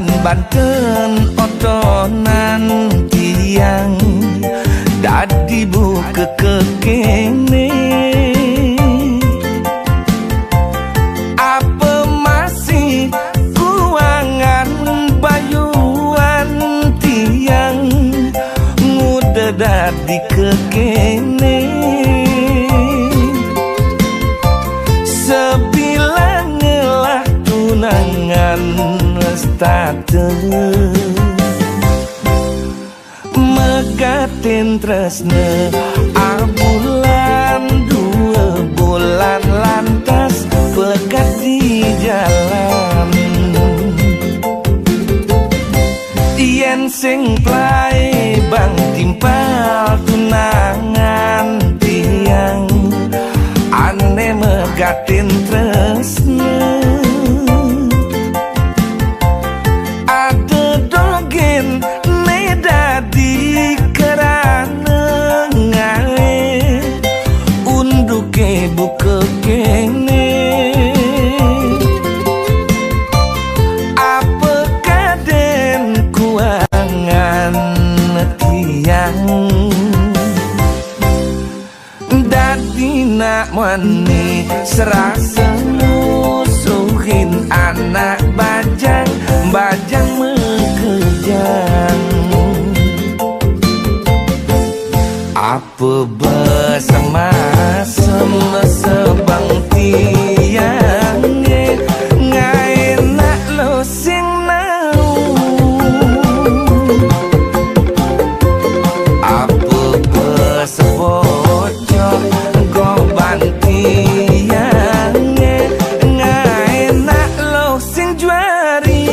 Dolan Banten otonan tiang dadi buka kekene. Apa masih kuangan bayuan tiang nguda dadi kekene. Sebilang ngelah tunangan state megatin tresne abulan 2 bulan lantas pekat di jalan. Yen sing plai bang timpal tunangan tiang ane megatin tresne. Ada dogen dadi kerana ngae unduke buka kene. Apa kaden kuangan tiang dadi nak mani serasa musuhin anak bajang bajang mekejang. Apa bersama sebang tiang ngai nak lo sing nau. Apa bersebocor goban tiang ngai nak lo sing juari.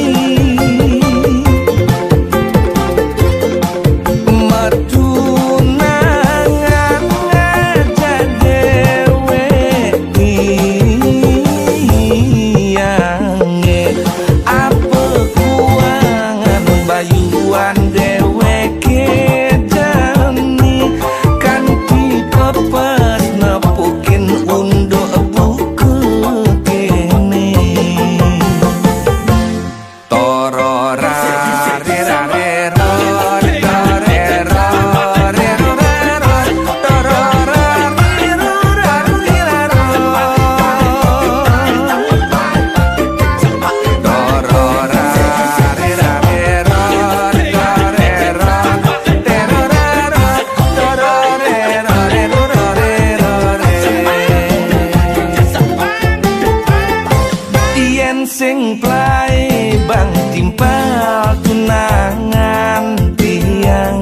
Sing plai bang timpal tunangan tiang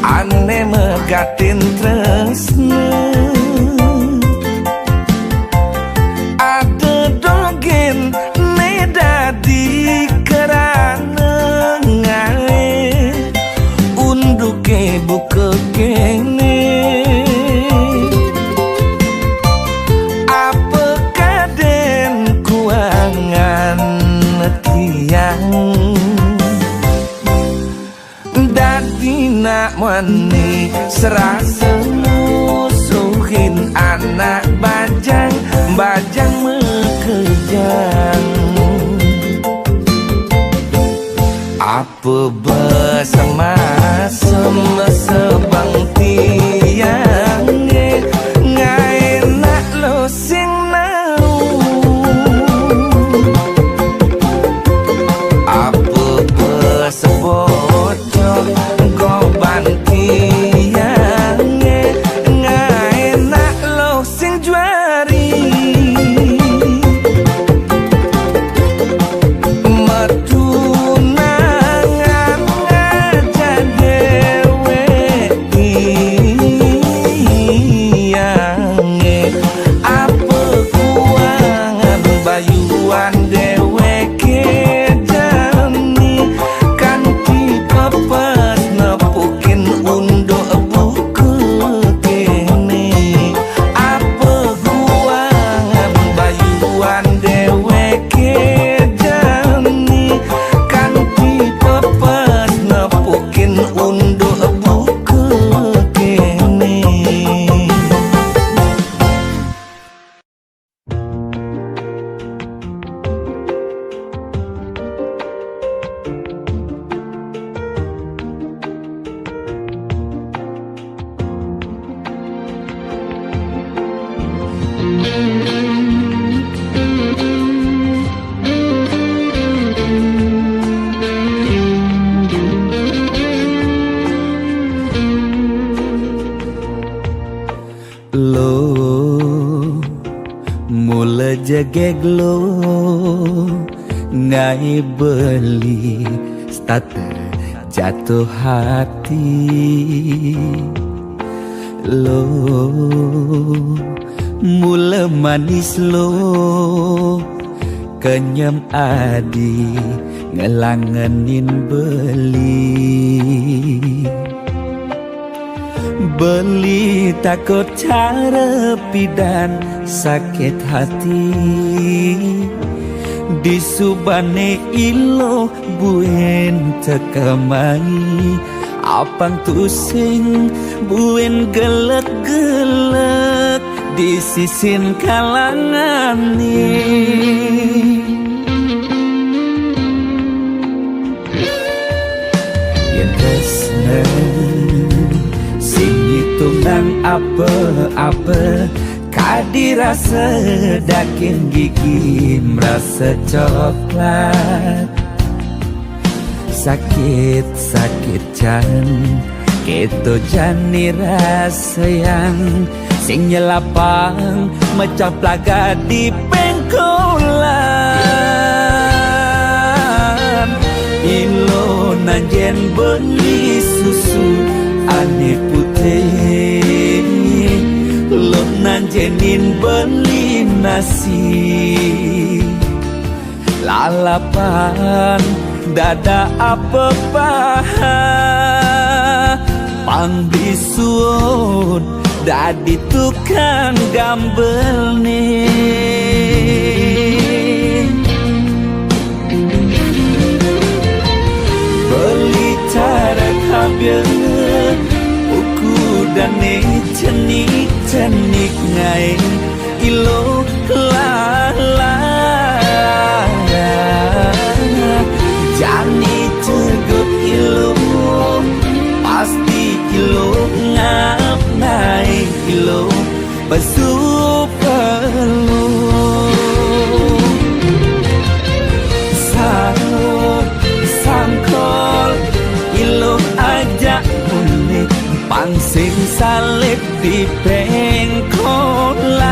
ane megatin tresne. Ada dogen dadi kerana ngae unduke buka kene. Dadi nak mani serasa musuhin anak bajang bajang mekejang. Apa bersama sebang tiang ngai nak lo sing nau. Apa bersebocor goban tiang ngai nak lo sing juari. Metunangan aja dewe jegeglo ngai beli starter jatuh hati lo mula manis lo kenyam adi ngelangenin beli takut cara pidan sakit hati di subane ilo buen tekamai apang tusing buen gelek-gelek di sisin kalangan yen tresna sing hitungan apa-apa kadirasa dakin gigi merasa coklat sakit jan keto jani rasa yang sing nyelapang mecah plaga di pengkolan ilo nanjen beli susu ane putih lo nanjenin beli nasi lalapan dada apa paha pang bisuut dadi tukang gambel nih beli cara kabel uku dan cenik ngai ilo lala jani cegot ilo pasti ilo ngap naik ilo basuh perlu sangkol ilo ajak unik pangsing salib di pengkolan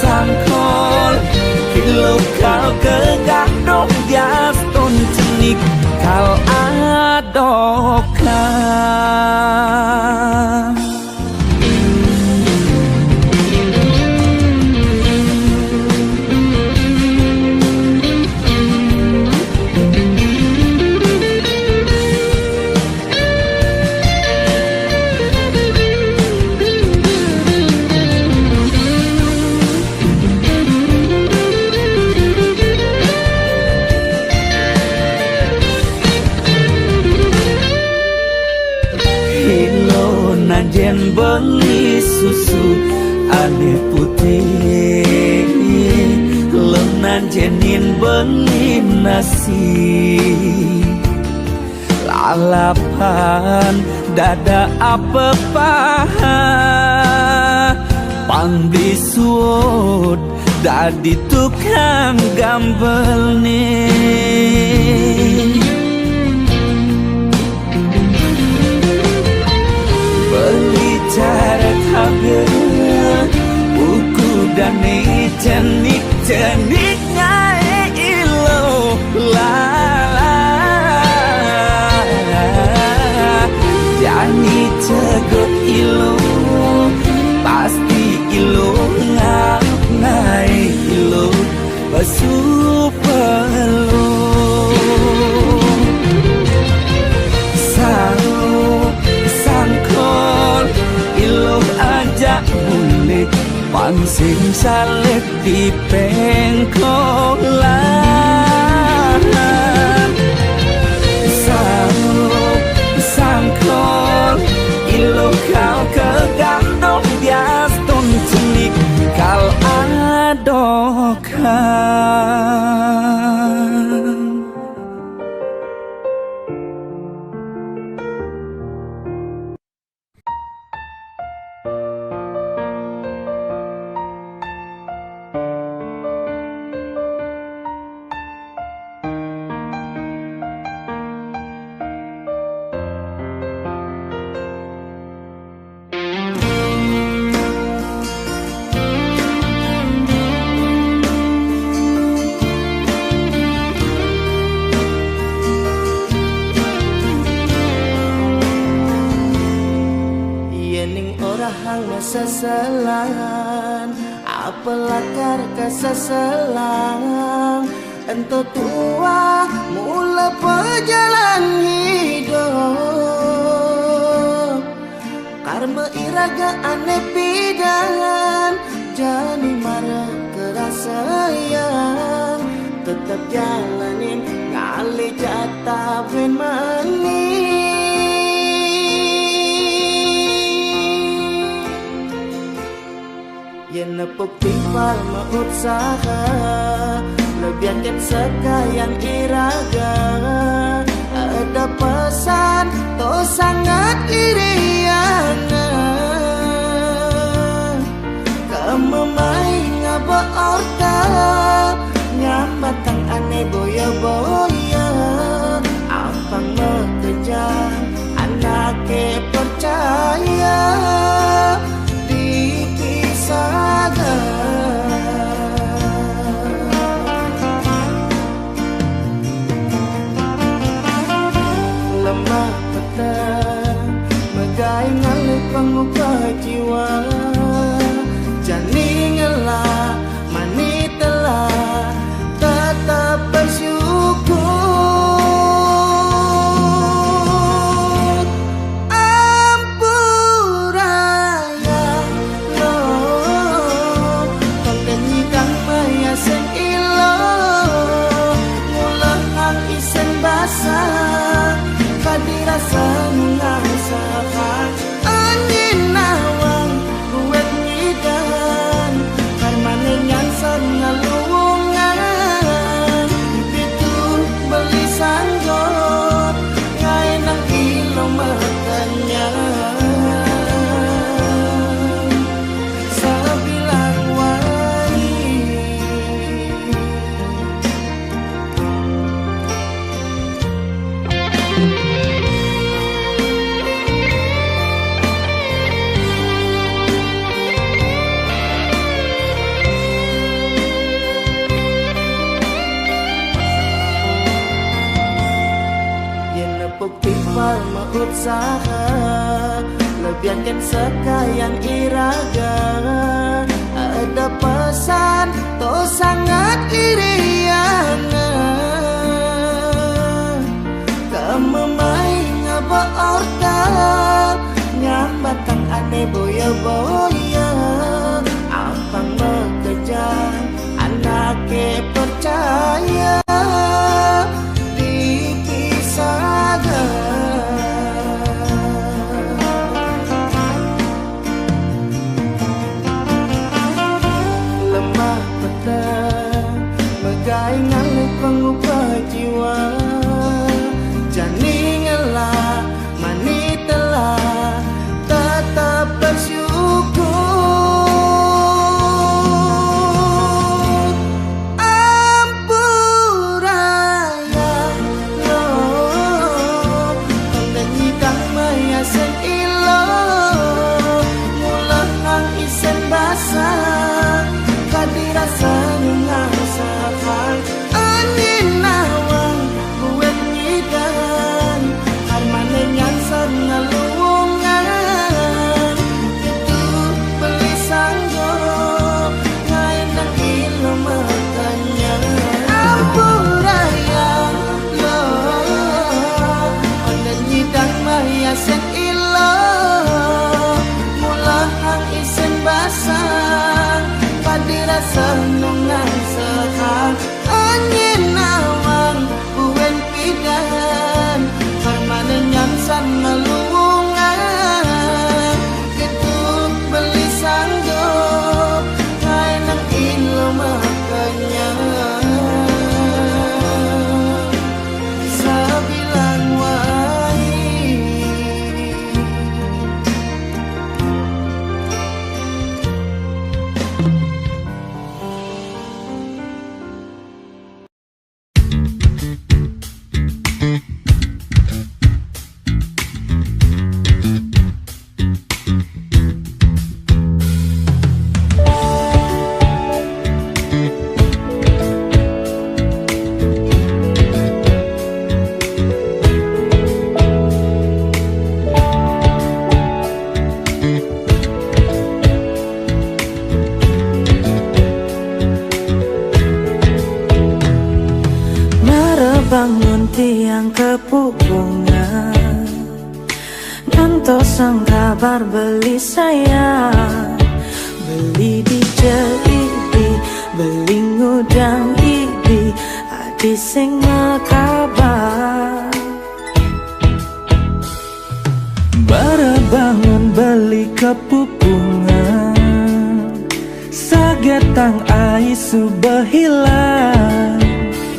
sangkol ilo kau kegadok dias ton cenik kau adokkan nanjen beli susu ane putih lo nanjenin beli nasi lalapan dada apa paha pang bisuut dadi tukang gambel nih beli cara kabel buku dan cenik ngai ilo lala jani cegot ilo pasti ilo ngap ngai ilo basuh perlu sangkol ilo ajak unik pangsing salib di pengkolan sangkol ilo kau kegandong bias ton cenik kau adokkan selang, apalah karkasa selang. Ento tua mula perjalanan hidup, karma iraga aneh pidan, jadi marah kerasa sayang. Tetap jalanin ngali jatah ben manis. Yang nepuk tifal mausaha, lebihan sekalian iraga. Ada pesan to sangat iriana, kamu main ngaba orta, nyambatang aneh boya-boya. Apang bekerja anake percaya lemah petang megai ngalih penguka jiwa. Jani ngelah mani telah tetap bersyukur. Ampuraya lo konten nyidang maya sen ilo, ngulah ang isen basah dirasa mengasakan angin nawang buat nyidan, karmane nyansan ngalungan. Itu beli sanggot ngai nang ilo makanya sabilang wai. Tifal mausaha, lebihan sekalian iraga. Ada pesan to sangat iriana, kamu main ngaba orta, nyambatang aneh boya-boya. Apang bekerja anake percaya megai ngalih pengubah jiwa. Jani ngelah mani telah tetap bersyukur. Ampuraya lo konten nyidang maya sen ilo, ngulah ang isen basah kadirasa mengasakan angin nawang buat nyidan, karmane nyansan ngalungan. Itu beli sanggup ngai nang ilo makanya ampuraya lo konten nyidang maya sen ilo, mulah ang isen basah dirasa nungan sekang angin nawang buen pidan, karmane nyansan ngalungan. Itu beli sanggup ngai nang ilo makanya tiang kepupungan, ngantosang kabar beli saya. Beli di JIB, beli ngudang IB, adi sing mekabar. Bara bangun beli kepupungan, sagetang aisu behilang.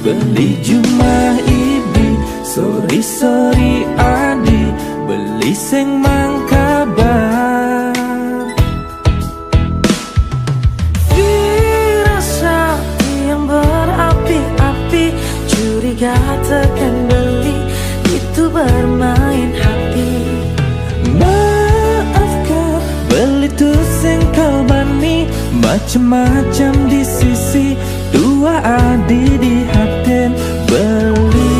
Beli jumah ibi, sorry adi, beli sing mangkabar. Firasat yang berapi-api, curiga tekan beli, itu bermain hati. Maafkan, beli tuh sing kalbani, macem-macem di sisi, dua adi di haden beli.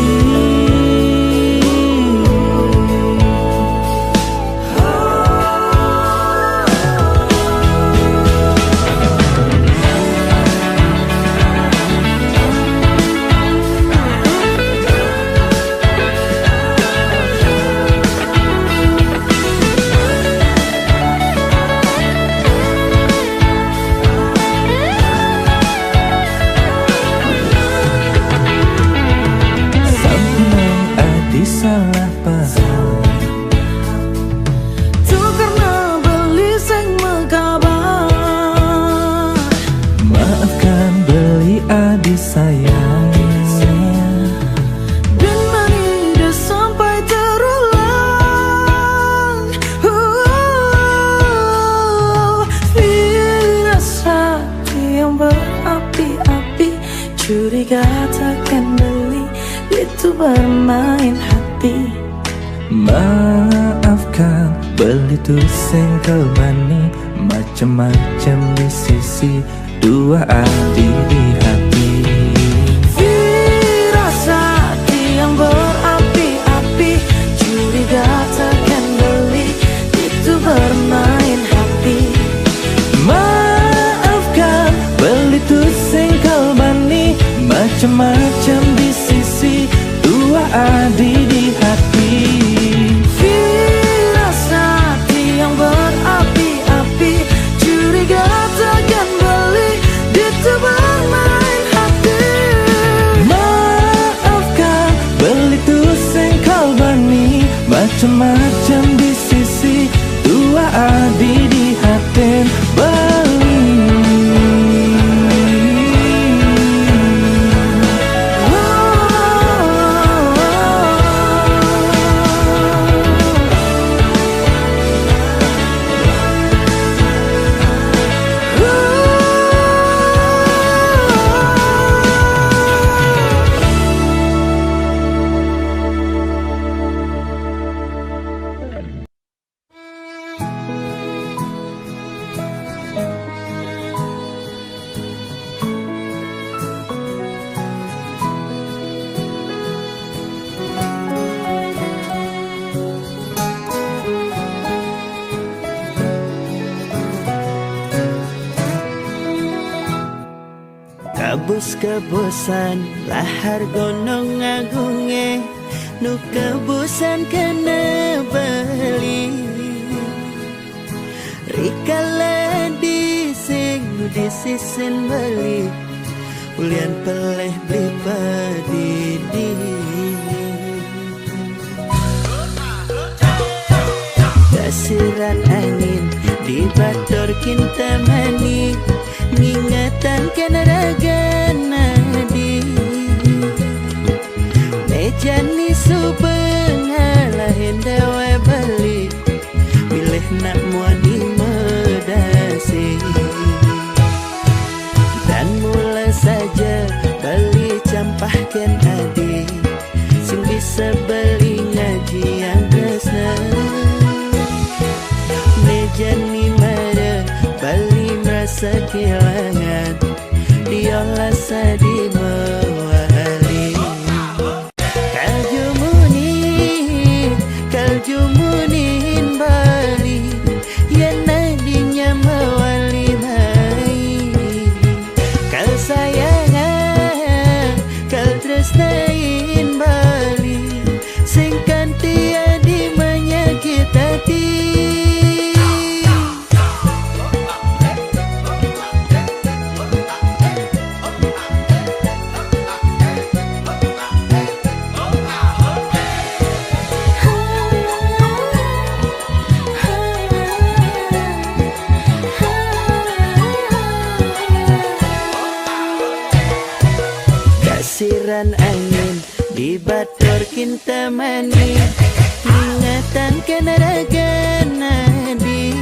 Salah paham, tuh karena beli sing mekabar. maafkan beli adi sayang, dan mari dah sampai terulang. Firasat yang berapi-api, curiga takkan beli, itu bermain hati. Maafkan, beli tuh sing kalbani, macem-macem di sisi, dua adi di hati. Firasat yang berapi-api, curiga takkan beli, itu bermain hati. Maafkan, beli tuh sing kalbani, macem-macem di sisi, dua adi di hati. Firasat yang berapi-api, curiga takkan beli, itu bermain hati. Maafkan, beli tuh sing kalbani, macem-macem di sisi, dua adi di haden beli. Kebus-kebusan lahar gunung agunge, nu kebusan kena beli. Rikala dising nu disisin beli, ulian peleh beli padidi. Dasiran angin di bator kinta mani, ngingatan kena raga nadi. Mejani subengala hendawa balik, milih nak muadi medasi. Dan mula saja beli campahkan adi, sing bisa beli ngaji yang kesna. Mejani mara bali merasa kehilangan, diolah sadi mewali. Kaljumunin bali, yang nadinya mewali mai. Kal sayangan, kal tresnain bali, desiran angin di batur kinta mani ingatan kenaragan nadi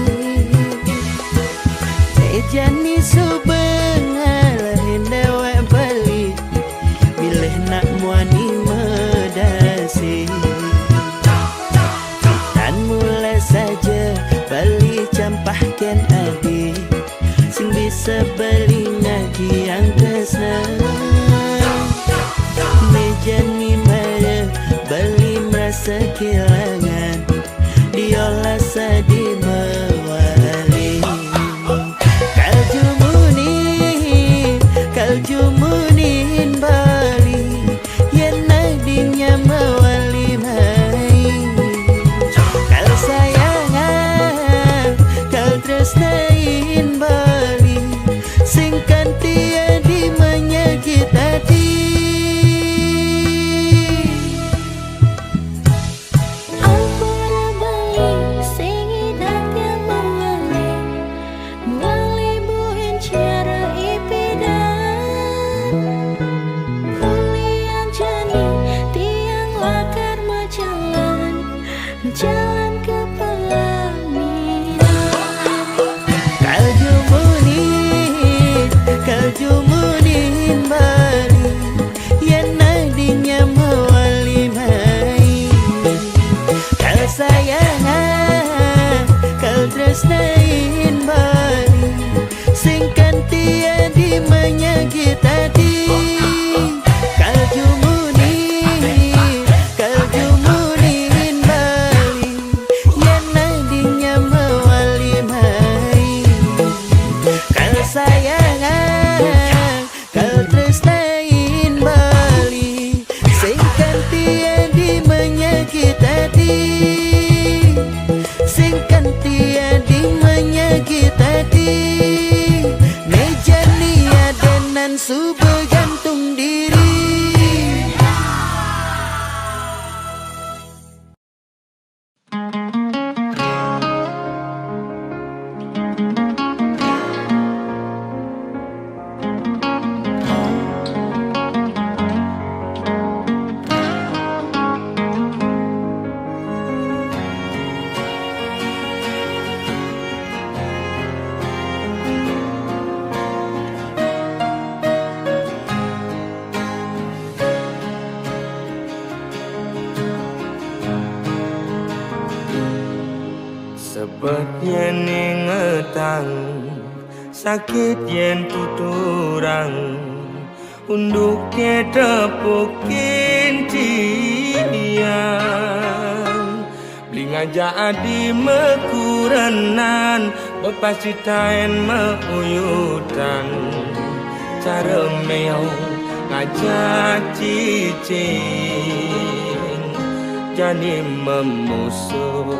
jani subengal hendawa balik bilih nak muani medasi dan mula saja bali campahkan adi sing bisa beli ngaji yang tresna mejani mara bali merasa kehilangan diolah sadi mewali kaljumunin bali yang nadinya mewali mai kal sayangan kal tresnain bali singkan tiadi menyakit hati. Jalan ke pelaminan Kaljumunin bali yang nadinya mewali mai kal sayangan kal tresnain bali singkan tiadi menyakit hati. Sayangan kal tresnain bali singkan tiadi menyakit hati singkan tiadi menyakit hati mejani adenan subuh gantung diri. Sebab yen ingetang sakit yen tuturang unduk ke tepukin tiang beli ngajak adi mekurenan bepasti tain meuyutan cara meong ngajak cicing jadi memusuh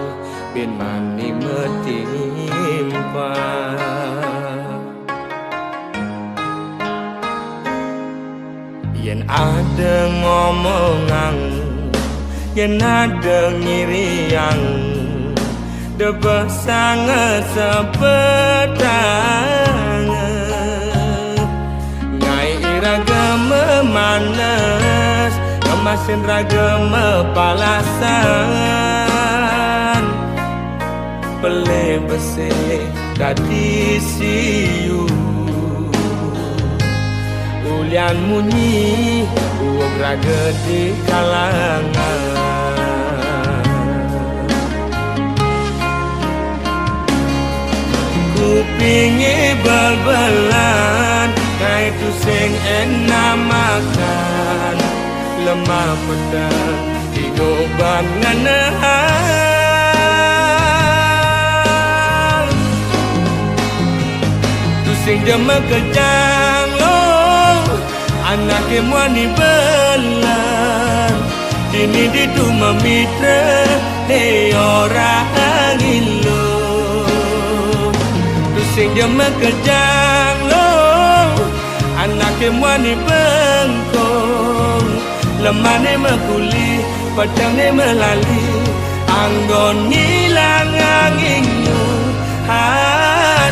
bin mani metimpa yen ada ngomongan yen ada ngiriang debah sangat sepedang ngai iraga memanas kemasin raga mepalasan Pele bese dadi siu ulian munyi uang raga di kalangan kupingi bal-balan kai tu sing enak makan lemah pedang digoban nganahan sing jema kejang lo anak muani belan dini ditu memitra de orang ilo tu sing jema kejang lo anak muani bengkong lemane mekuli padane melali anggon ngilang anginmu hati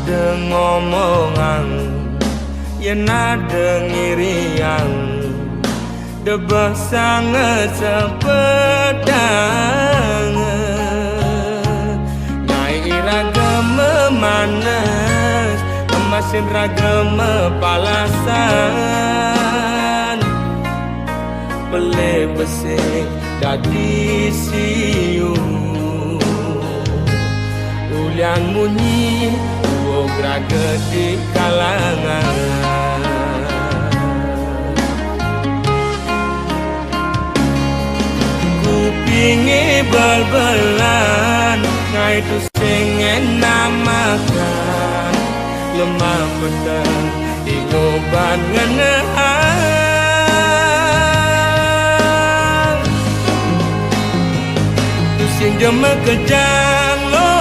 ada ngomongan, yen ada ngirian, debah sangat sepedang. Naik ragam memanas, emasin ragam palasan, pelih besik dadi siu. Ulian munyi uog raga di kalangan. Kupingi bal-balan ngai tu singen namakan, lemah pedang di ngoban ngenehan. Tu sing jema kejang lo,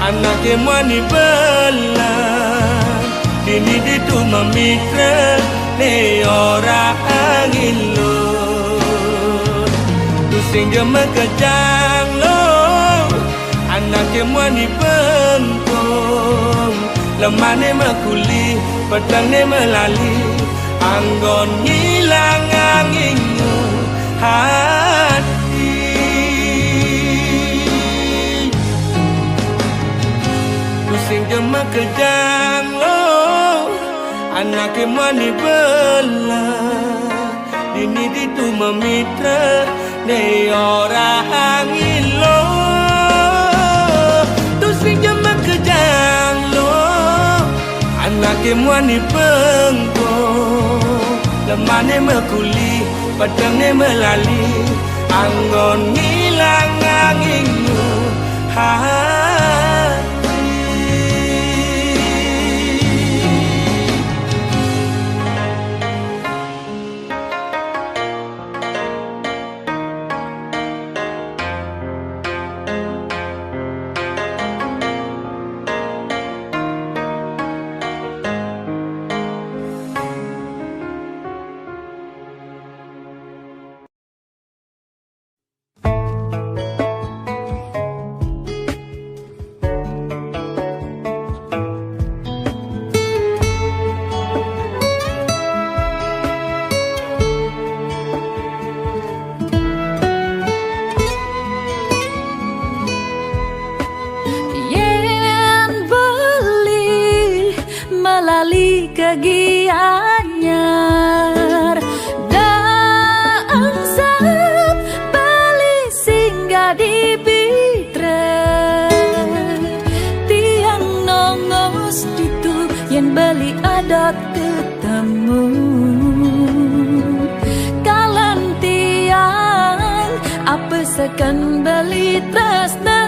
anaknya mani belan, dini ditu memitra ne orang angin lo. Tu sing jema kejang lo, anaknya mani bengkong, lemah ne makuli, pedang ne melali, anggon hilang anginmu hati. Sing jema kejang lo, anaknya mani bela, dini ditu memitra ne orang angin lo. Tu sing jema kejang lo, anaknya mani bengkong, lemah ne makuli, pedang ne melali, anggon hilang anginmu hati. Kegianyar dangsap bali singgah di bitra, tiang nongos ditu yang bali adat ketemu, kalan tiang apa sekan bali tresna.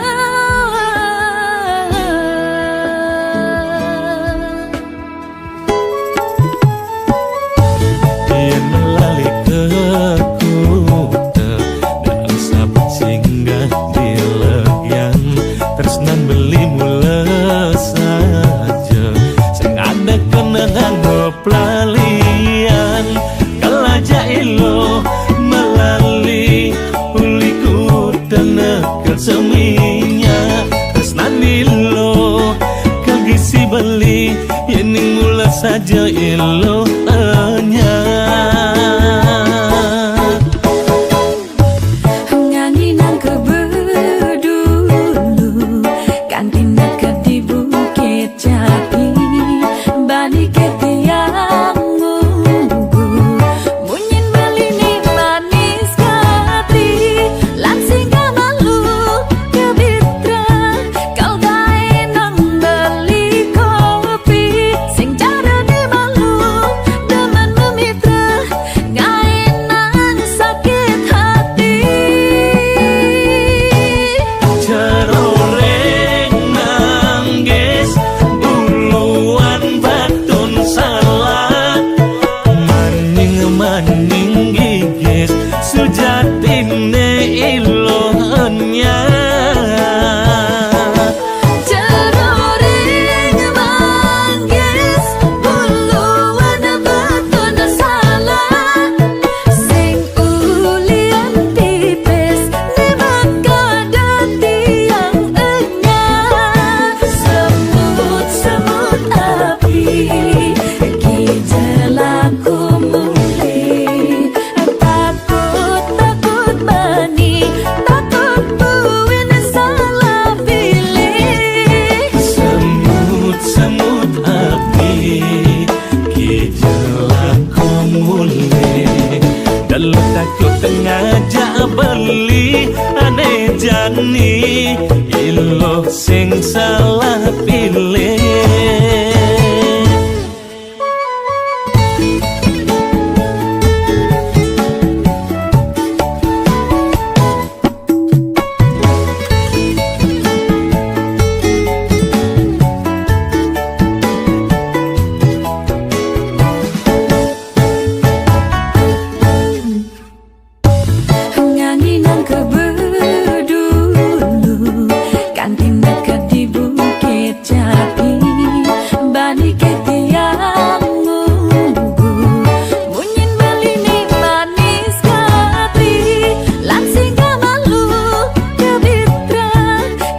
Pelalian kalaja ilo melali uliku tenekel seminya tresnan ilo kagisi beli yening mula saja ilo enya. Nganginang keberdulu kan tindak ke di Bukit Jati balik ke tiang ngunggu munyin beli ni manis kati langsing malu ke bitra kau bae nang beli kopi sing cara ni malu demen memitra ngai nang sakit hati. Ceroreng nangis buluan batun salah, maning gigis sujatine ilohnya. Ceroreng manggis buluan batun salah, sing ulian tipis ni maka dati yang enya, semut ngajak beli ane jani ilo sing salah pilih. Nyanyi nang kebedulu kantin dekat di Bukit Jati bani ketiang munggu munyin belini manis katri langsing kamalu kebitra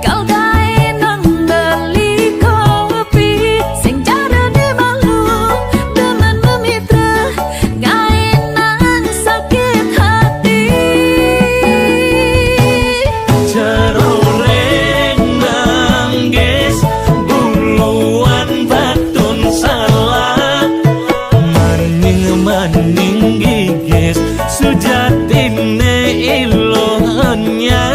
kau gae nang beli kopi sing cara de malu demen memitra gae nang sakit hati. Jaroreng nangis buluan batun salah maning gigis sujatine ilohnya.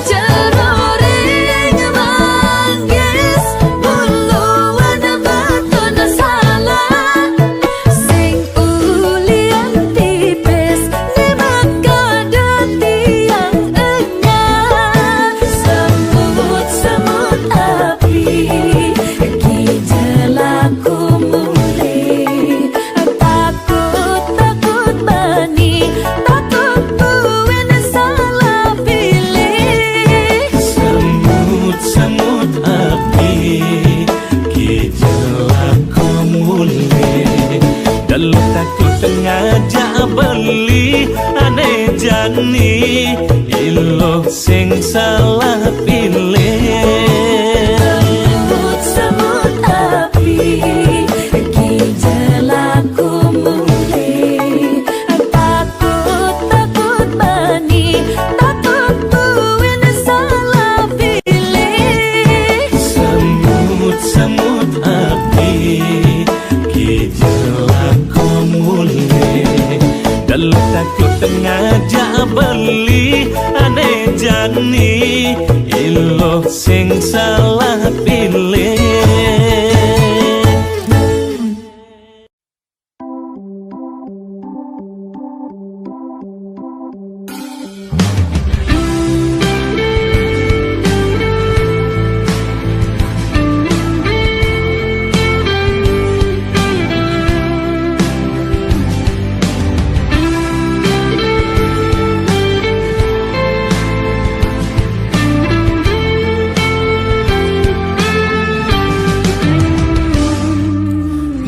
Jaroreng manggis buluan batun salah sing ulian tipis nemaka tiang enyah semut api kijelaku mulai takut bani takut buin salah pilih. Semut api kijelaku mulai dalam takut ngajak beli ane jani ilo sing salah pilih. Semut api kijelaku mulai takut bani takut buin salah pilih. Semut api kijelaku mulai dalam takut ngajak beli ane jani ilo sing salah pilih.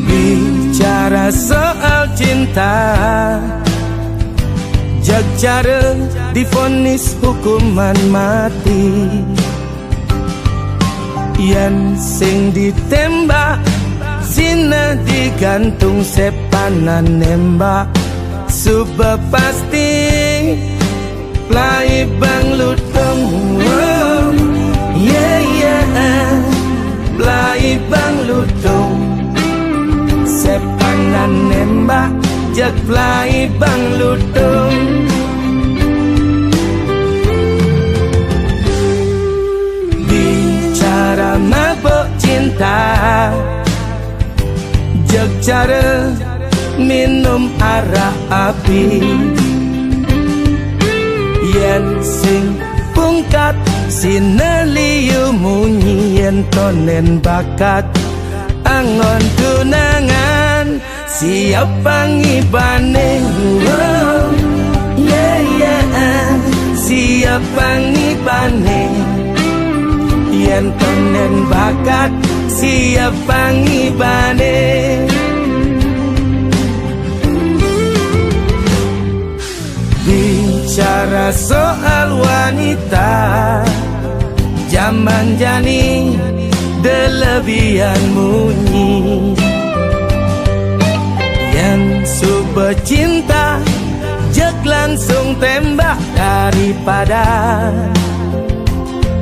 Bicara soal cinta, jag cara divonis hukuman mati. Yen sing ditembak zina digantung sepanan nembak suba pasti plai bang lutung. Yeah yeah plai bang lutung sepanan nembak jag plai bang lutung. Bicara mabuk cinta, jag cara minum arak api. Yen sing pungkat sineliu munyi yen tonen bakat angon tunangan siap pangibane. Yeah yeah siap pangibane. Yen tonen bakat siap pangibane. Bicara soal wanita, zaman jani delebihan munyi. Yang suka cinta jak langsung tembak daripada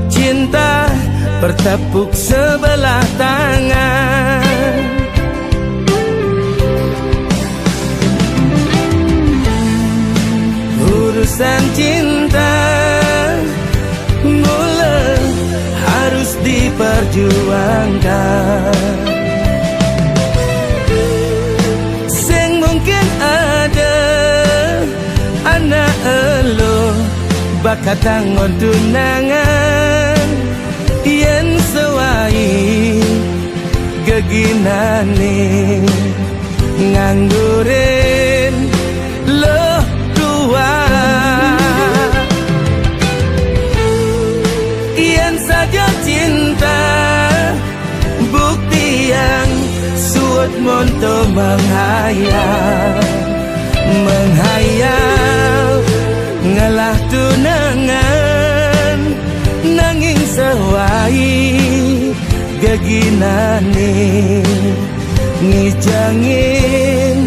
cinta bertepuk sebelah tangan. Urusan cinta mula harus diperjuangkan. Sing mungkin ada anak elo bakat tangon tunangan yen sewai geginane nganggurin lo tua. Yen saja cinta bukti yang suut monto menghayal ngalah tunangan nanging sewai geginane ngijangin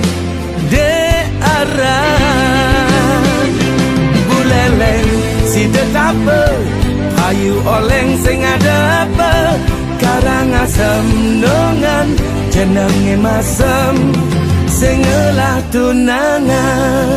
de arah buleleng si detapa ayu oleng sing ada apa Karangasem nongan jenenge masem sing ngelah tunangan.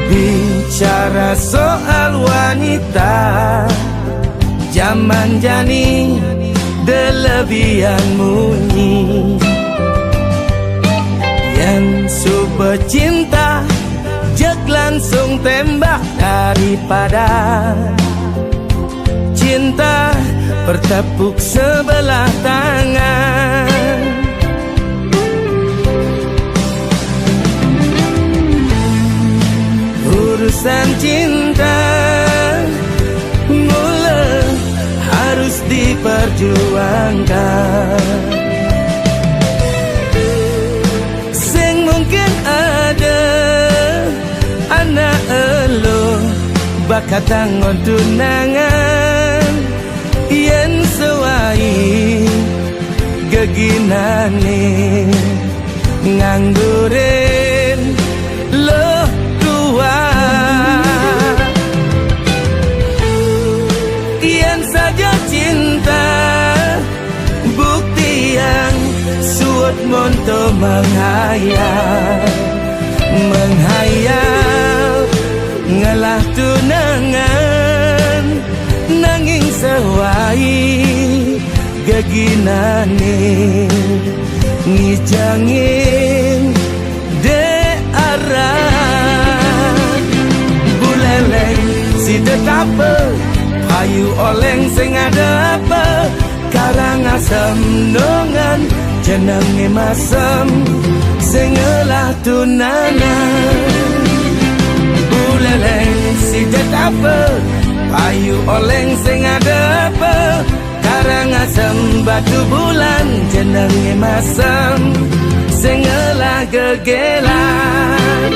Bicara soal wanita zaman jani delebihan munyi yang super cinta jek langsung tembak daripada cinta bertepuk sebelah tangan. Urusan cinta mula harus diperjuangkan. Sing mungkin ada anak elo bakat tangon tunangan yen sewai geginane nganggurin lo tua. Yen saja cinta bukti yang suut monto menghayal ngalah tunangan nanging sewai geginane ngijangin de arah buleleng si detapa ayu oleng sing ada apa Karangasem nongan jenenge masem sing ngelah tunangan. Buleleng si detapa ayu oleng sing ada apa Karangasem batu bulan jenenge masem sing ngelah gegelan.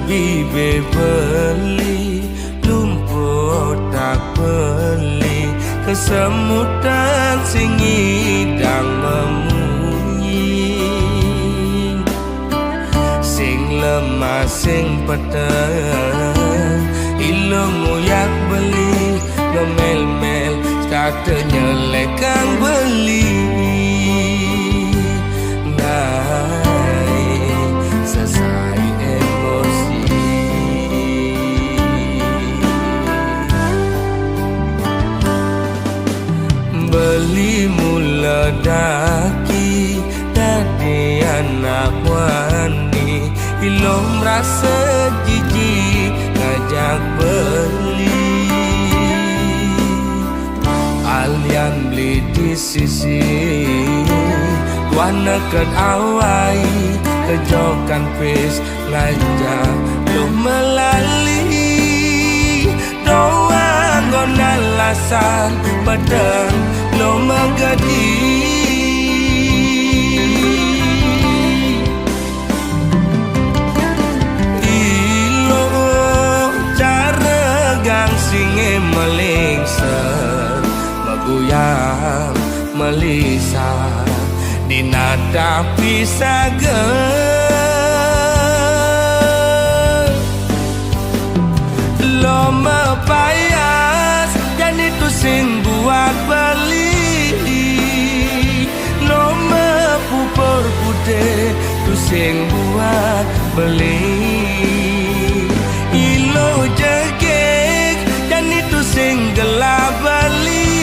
Bibe beli lumpuh tak beli kesemutan sing ngidang memunyi sing lemah sing peteng ilmu yak beli mel-mel kata nyelekan beli naik selesai beli Beli mula daki dadi anak wani, ilom rasa jijik ngajak beli. Alian beli di sisi Wana ket awai kejokan pis ngajak lo melali. Doa ngon alasan pedang lo megadi. Ilo cara gang singe melingser meguyang melisa di nada pisager. Lo mepayas dan itu sing buat beli. Lo mepupur bude tu sing buat beli. Ilo jegek dan itu sing gelap beli.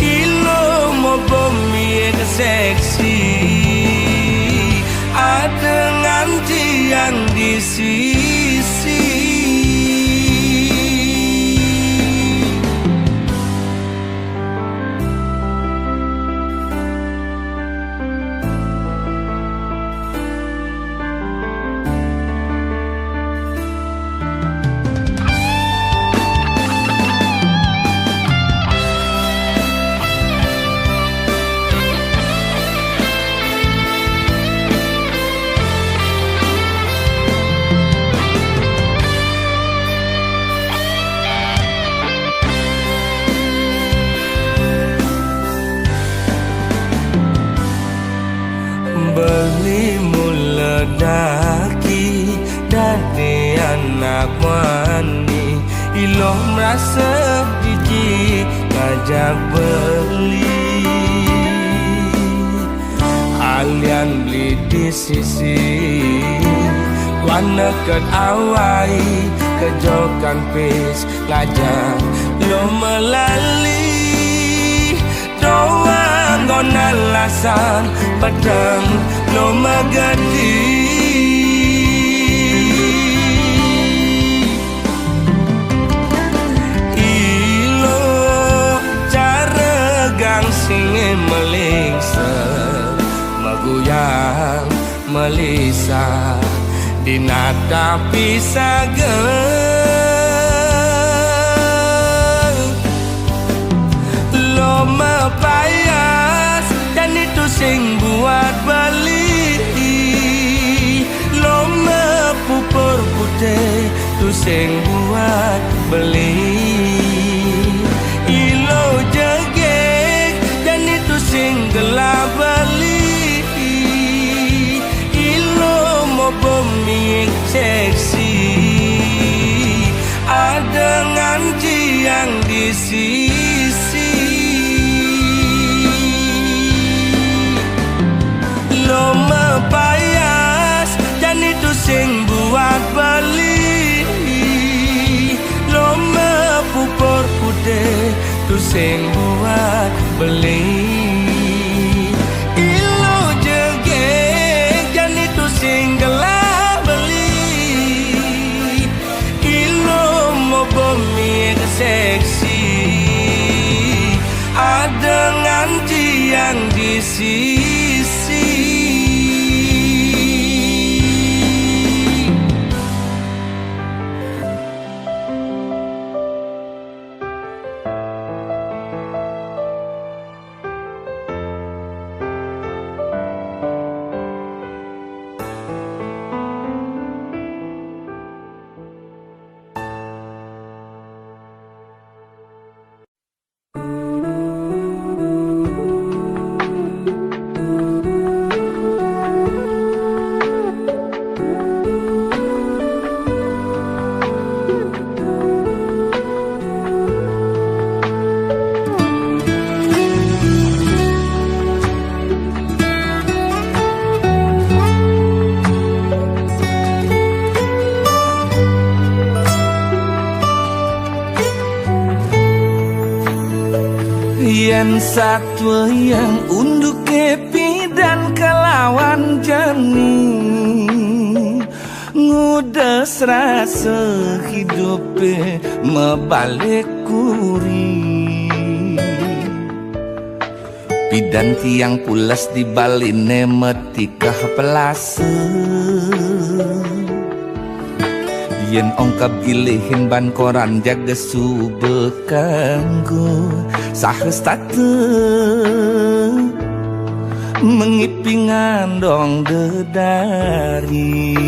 Ilo mau bumi seksi ada nganti yang di sisi. Beli mula daki dadi anak wani, ilo merasa jijik ngajak beli. Alian beli di sisi Wana ket awai kejokan pis ngajak lo melali. Doa ngon alasan pedang lo megadi. Ilo cara gang singe melingser meguyang melisa di nada pisager. Lo mepayas dan itu sing buat beli. Lo mepupur putih tu sing buat beli. Ilo jegek dan itu sing gelap beli. Ilo mau bumi seksi ada nganci yang di sisi. Lo mepayas dan itu sing buat beli. Lo mepupur putih tu sing buat beli. Ilo jegek dan itu sing gelap beli. Ilo mau bumi seksi ada nganti yang di sisi. Yen satwa yang unduk kepi dan kelawan jani ngudes rasa hidupe mebalik kuri Pidan tiang pulas di baline metikah pelase Yen ongkap gilihin ban koran jaga sube kanggo sahestate mengipingan dong dedari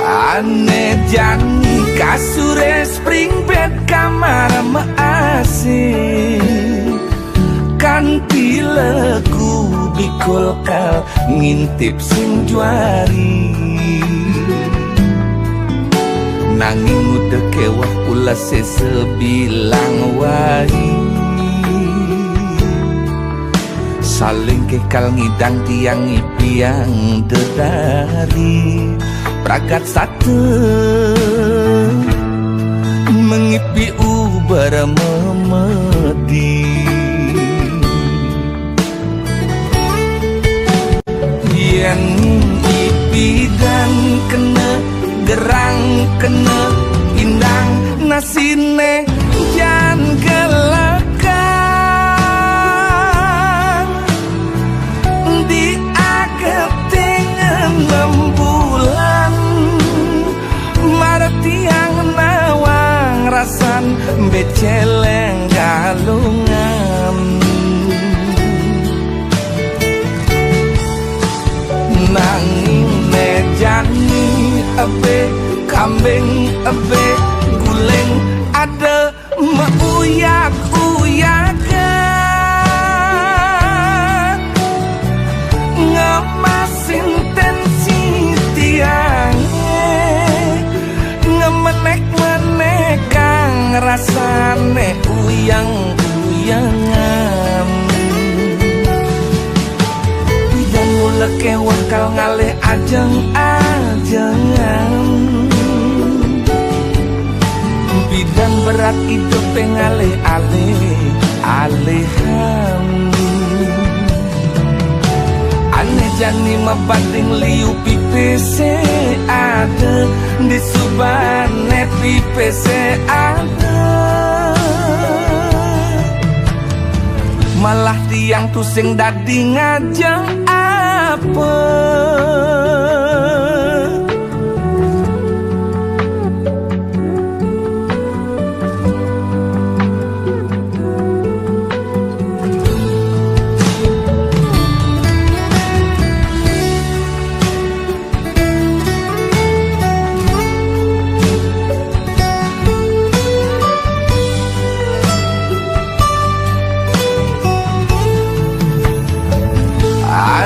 Ane jani kasure spring bed kamar measing kanti lagu bikul kal ngintip sing juari nanging udah kewah pula sesebilang wahi saling kekal ngidang tiang ipiang dedari pragat satu mengipi ubar memedi Yen ipi dan kena gerang kena indang nasine jan gelekang di ageting 6 bulan martiang nawang rasan beceleng galungan nanging nejani abe kambing abe guleng ada meuyak-uyakan ngemasin tensi tiangnya ngemenek-menekang rasane uyang-uyangan dan mula kewah kal ngalih ajeng-ajengan bidan berat hidup pengalih-alih-alihan aneh jani mabading liu pipese ada di subane pipese ada malah tiang tusing dadi ngajeng apa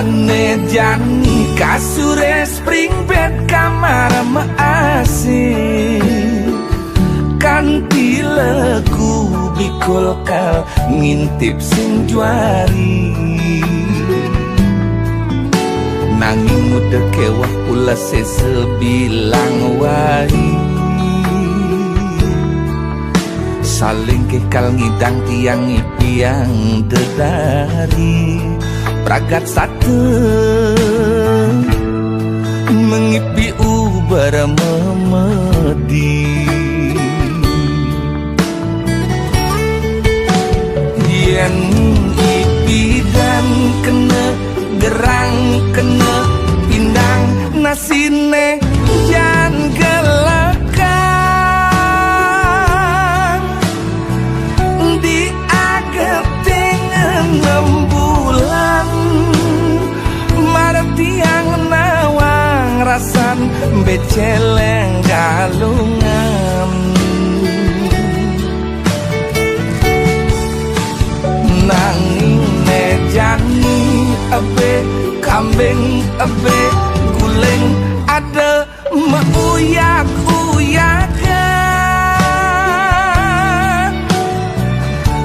Ane jani kasure spring bed kamar measing kanti lagu bikul kal ngintip sing juari nanging udah kewah pula sesebilang wahi saling kekal ngidang tiang ipiang dedari pragat satu mengipi ubar memedi yen ipi dan kena gerang kena pindang nasine jan gelekang di ageting 6 bulan martiang nawang rasan beceleng galungan nanging nejani abe kambing abe guleng ada meuyak-uyakan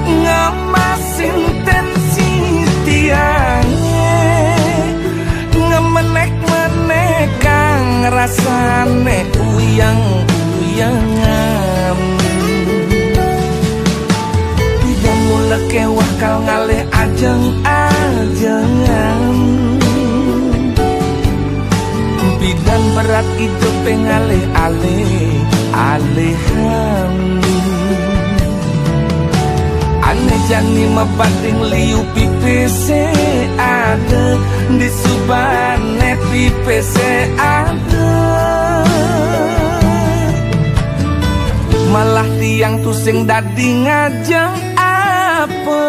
ngemasin tensi tiangnya ngemenek-menekang rasane uyang-uyangan hidup alih-alih alihan. Aneh jani mabading liu pipese ada di subane pipese ada. Malah tiang tu sing dadi ngajeng apa.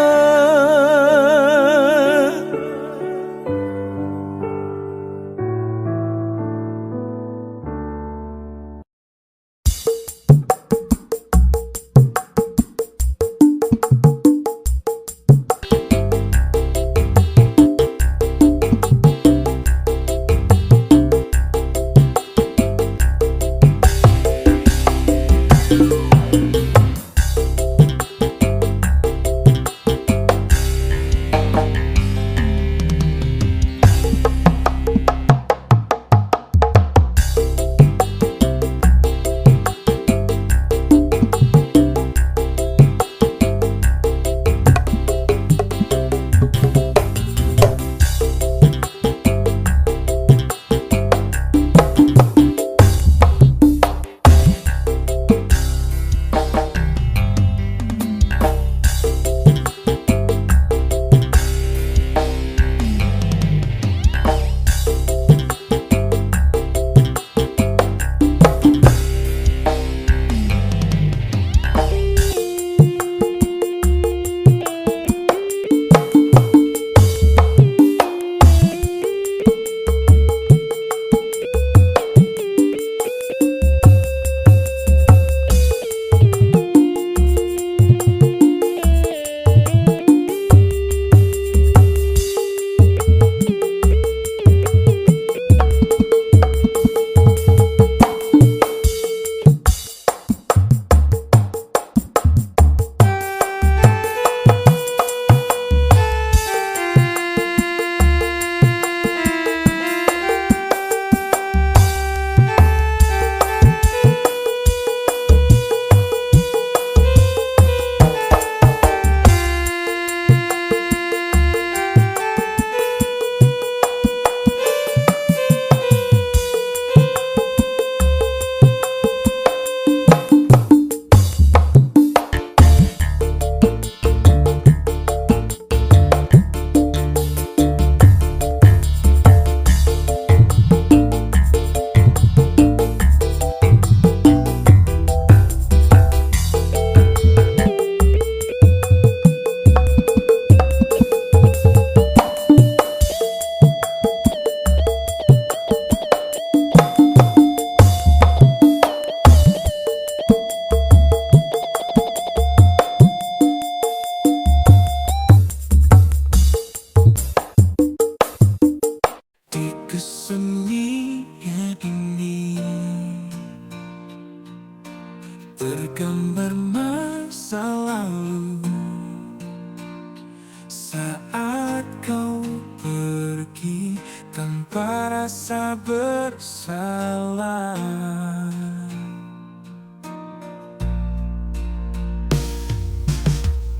Kesunyian ini tergambar masa lalu saat kau pergi tanpa rasa bersalah.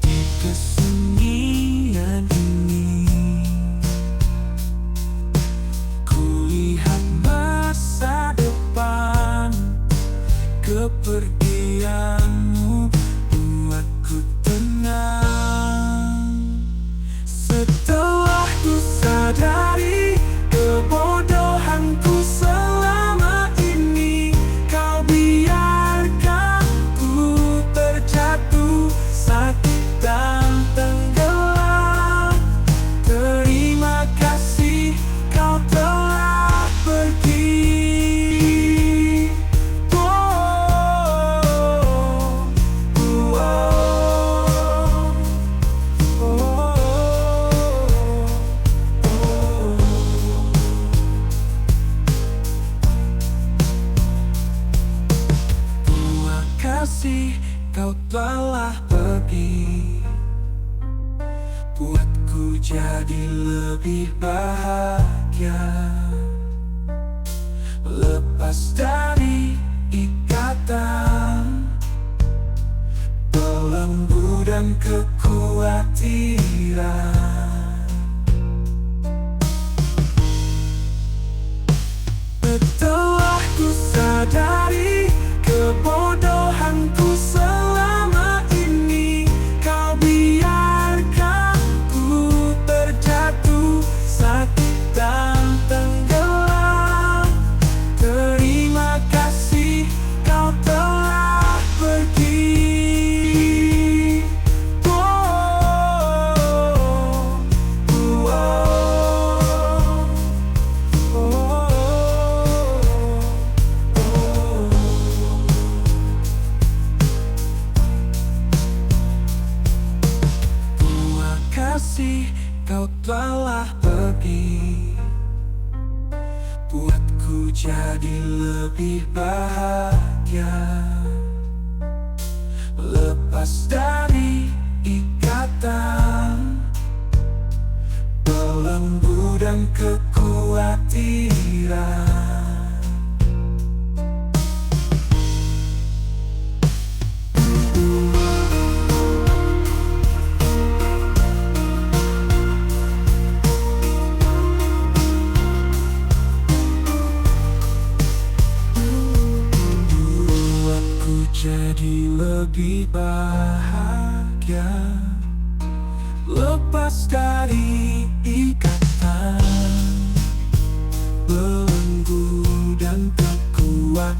Di kesunyian ini kulihat masa depan. Kepergianmu buatku tenang. Setelah ku sadari kebodohanku selama ini, kau biarkan ku terjatuh sakit dan tenggelam. Terima kasih kau telah pergi. Kau telah pergi, buatku jadi lebih bahagia. Lepas dari ikatan belenggu dan kekhawatiran. Setelah ku kasih, kau telah pergi, buatku jadi lebih bahagia. Lepas dari ikatan belenggu dan kekhawatiran. Jadi lebih bahagia, lepas dari ikatan belenggu dan kekhawatiran.